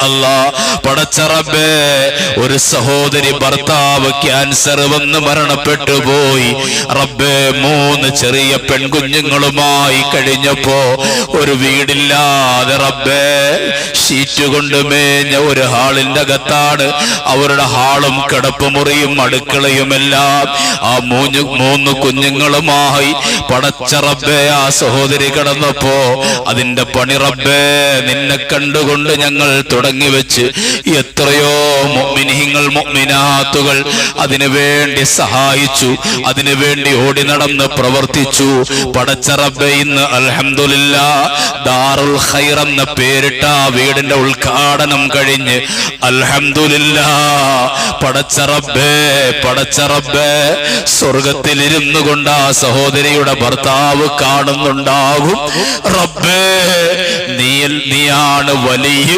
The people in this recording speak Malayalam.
അല്ലാ. പടച്ച റബ്ബേ, ഒരു സഹോദരി ഭർത്താവ് ക്യാൻസർ വന്ന് മരണപ്പെട്ടു പോയി റബ്ബേ. 3 ചെറിയ പെൺകുഞ്ഞുങ്ങളുമായി കഴിഞ്ഞപ്പോ ഒരു വീടില്ലാതെ റബ്ബേ, ഷീറ്റ് കൊണ്ട് മേഞ്ഞ ഒരു ഹാളിന്റെ അകത്താണ് അവരുടെ ഹാളും കിടപ്പുമുറിയും അടുക്കളയുമെല്ലാം. ആ 3 കുഞ്ഞുങ്ങളുമായി പടച്ച റബ്ബേ ആ സഹോദരി കിടന്നപ്പോ അതിന്റെ പണി റബ്ബേ നിന്നെ കണ്ടുകൊണ്ട് ഞങ്ങൾ തുടങ്ങി വെച്ച് എത്രയോ മുഅ്മിനീങ്ങൾ മുഅ്മിനാത്തുകൾ അതിനു വേണ്ടി സഹായിച്ചു, അതിനു വേണ്ടി ഓടി നടന്ന് പ്രവർത്തിച്ചു. പടച്ച റബ്ബേ, ഇന്ന് അൽഹംദുലില്ലാഹ് ദാറുൽ ഖൈർ എന്ന പേരിട്ട ആ വീടിന്റെ ഉദ്ഘാടനം കഴിഞ്ഞ് അൽഹംദുലില്ലാഹ് പടച്ച റബ്ബേ സ്വർഗത്തിലിരുന്നു കൊണ്ട് ആ സഹോദരിയുടെ ഭർത്താവ് കാണുന്നുണ്ടാകും. റബ്ബേ, നീയാണ് വലിയ